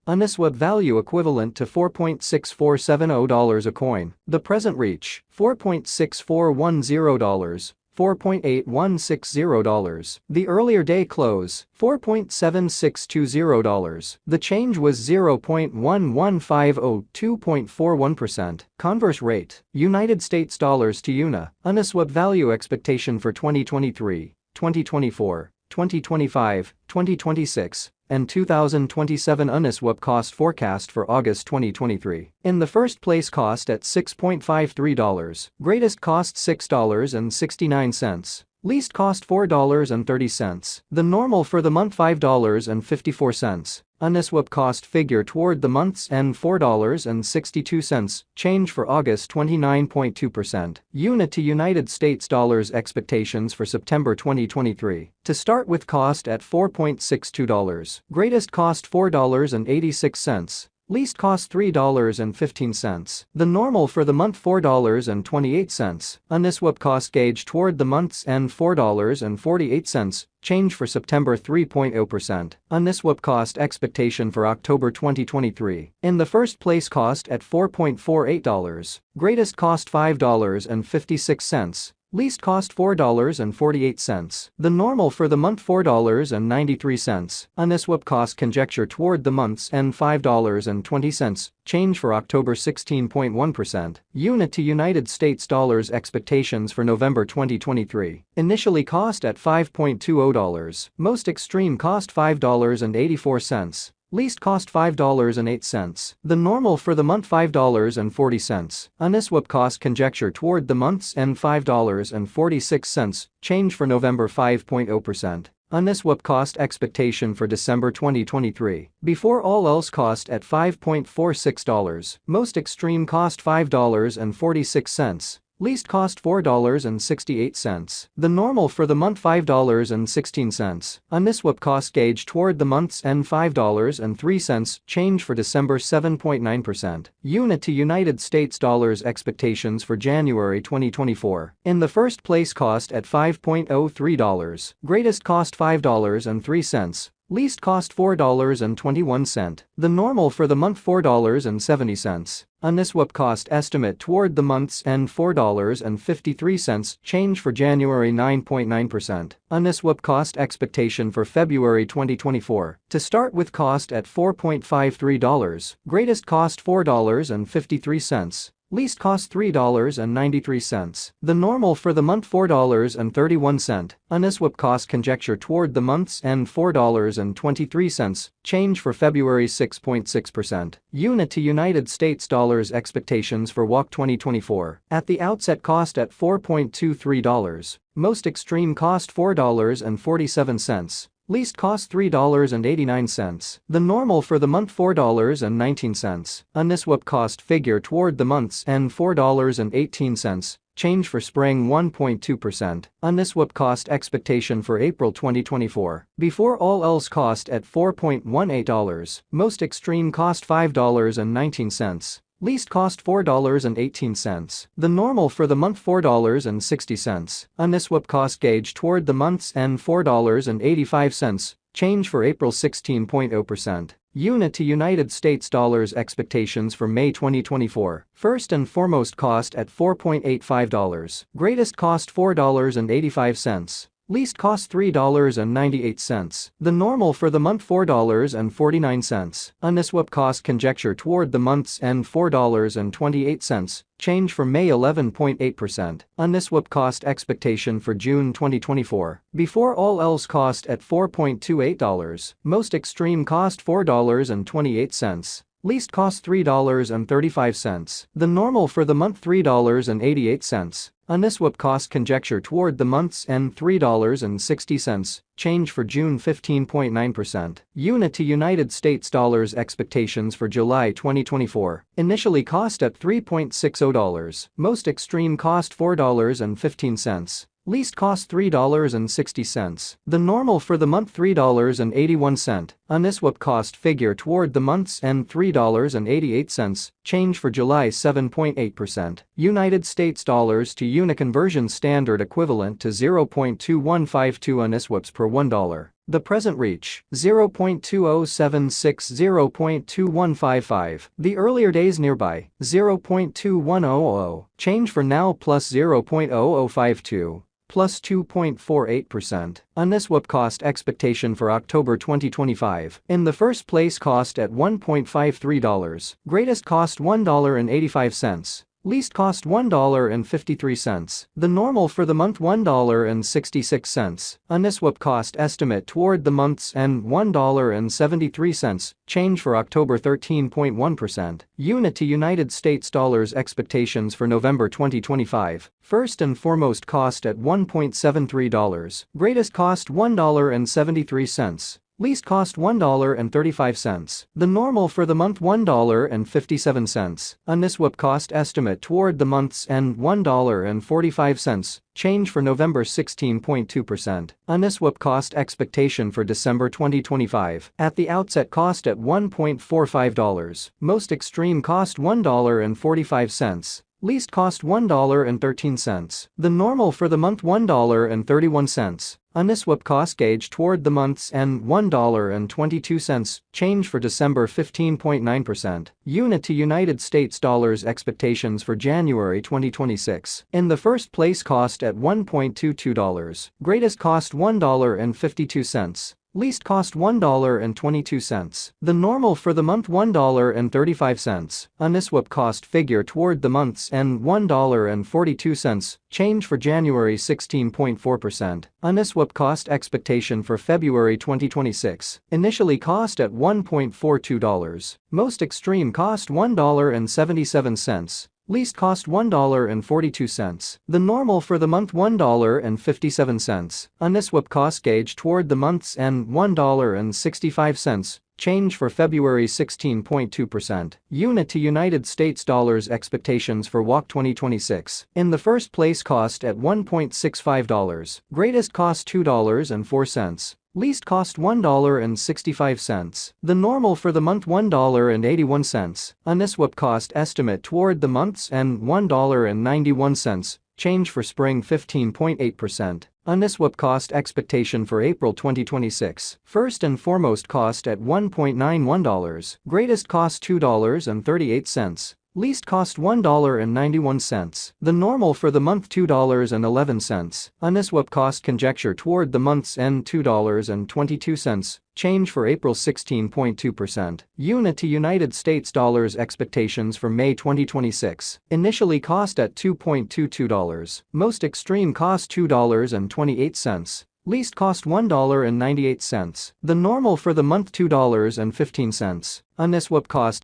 Uniswap value equivalent to $4.6470 a coin. The present reach, $4.6410. $4.8160. The earlier day close, $4.7620. The change was 0.1150, 2.41%. Converse rate, United States dollars to UNA. Uniswap value expectation for 2023, 2024, 2025, 2026, and 2027. Uniswap cost forecast for August 2023. In the first place, cost at $6.53, greatest cost $6.69, least cost $4.30. The normal for the month $5.54. Uniswap cost figure toward the month's end $4.62, change for August 29.2%. UNA to United States dollars expectations for September 2023. To start with, cost at $4.62, greatest cost $4.86. Least cost $3.15. The normal for the month $4.28. Uniswap cost gauge toward the month's end $4.48. Change for September 3.0%. Uniswap cost expectation for October 2023. In the first place, cost at $4.48. Greatest cost $5.56. Least cost $4.48. The normal for the month $4.93. Uniswap cost conjecture toward the month's end $5.20. Change for October 16.1%. UNA to United States dollars expectations for November 2023. Initially cost at $5.20. Most extreme cost $5.84. Least cost $5.08. The normal for the month $5.40. Uniswap cost conjecture toward the month's end $5.46. Change for November 5.0%. Uniswap cost expectation for December 2023. Before all else, cost at $5.46. Most extreme cost $5.46. Least cost $4.68. The normal for the month $5.16. Uniswap cost gauge toward the month's end $5.03. Change for December 7.9%. UNA to United States dollars expectations for January 2024. In the first place, cost at $5.03. Greatest cost $5.03. Least cost $4.21. The normal for the month $4.70. Uniswap cost estimate toward the month's end $4.53. Change for January 9.9%. Uniswap cost expectation for February 2024. To start with, cost at $4.53. Greatest cost $4.53. Least cost $3.93. The normal for the month $4.31. Uniswap cost conjecture toward the month's end $4.23. Change for February 6.6%. UNA to United States dollars expectations for WAC 2024. At the outset, cost at $4.23. Most extreme cost $4.47. Least cost $3.89. The normal for the month $4.19. Uniswap cost figure toward the month's end $4.18. Change for spring 1.2%. Uniswap cost expectation for April 2024. Before all else, cost at $4.18. Most extreme cost $5.19. Least cost $4.18. The normal for the month $4.60. Uniswap cost gauge toward the month's end $4.85. Change for April 16.0%. UNA to United States dollars expectations for May 2024. First and foremost, cost at $4.85. Greatest cost $4.85. Least cost $3.98. The normal for the month $4.49. Uniswap cost conjecture toward the month's end $4.28. Change for May 11.8%. Uniswap cost expectation for June 2024. Before all else, cost at $4.28. Most extreme cost $4.28. Least cost $3.35. The normal for the month $3.88. Uniswap cost conjecture toward the month's end $3.60. Change for June 15.9%. UNA to United States dollars expectations for July 2024. Initially cost at $3.60. Most extreme cost $4.15. Least cost $3.60. The normal for the month $3.81. Uniswap cost figure toward the month's end $3.88. Change for July 7.8%. United States dollars to UNA conversion standard equivalent to 0.2152 Uniswaps per $1. The present reach, 0.2076 0.2155. The earlier days nearby, 0.2100. Change for now plus 0.0052. Plus 2.48%. Uniswap cost expectation for October 2025. In the first place, cost at $1.53. Greatest cost $1.85. Least cost $1.53. The normal for the month $1.66. Uniswap cost estimate toward the month's end $1.73. Change for October 13.1%. Unity United States dollars expectations for November 2025. First and foremost, cost at $1.73. Greatest cost $1.73. Least cost $1.35. The normal for the month $1.57. Uniswap cost estimate toward the month's end $1.45. Change for November 16.2%. Uniswap cost expectation for December 2025. At the outset, cost at $1.45. Most extreme cost $1.45. Least cost $1.13. The normal for the month $1.31. Uniswap cost gauge toward the month's end $1.22. Change for December 15.9%. Unity United States dollars expectations for January 2026. In the first place, cost at $1.22. Greatest cost $1.52. Least cost $1.22. The normal for the month $1.35. Uniswap cost figure toward the month's end $1.42. Change for January 16.4%. Uniswap cost expectation for February 2026. Initially cost at $1.42. Most extreme cost $1.77. Least cost $1.42. The normal for the month $1.57. Uniswap cost gauge toward the month's end $1.65. Change for February 16.2%. Unity United States dollars expectations for WAC 2026. In the first place, cost at $1.65. Greatest cost $2.04. Least cost $1.65. The normal for the month $1.81. Uniswap cost estimate toward the month's end $1.91. Change for spring 15.8%. Uniswap cost expectation for April 2026. First and foremost, cost at $1.91. Greatest cost $2.38. Least cost $1.91. The normal for the month $2.11. Uniswap cost conjecture toward the month's end $2.22. Change for April 16.2%. Unity United States dollars expectations for May 2026. Initially cost at $2.22. Most extreme cost $2.28. Least cost $1.98. The normal for the month $2.15. Uniswap cost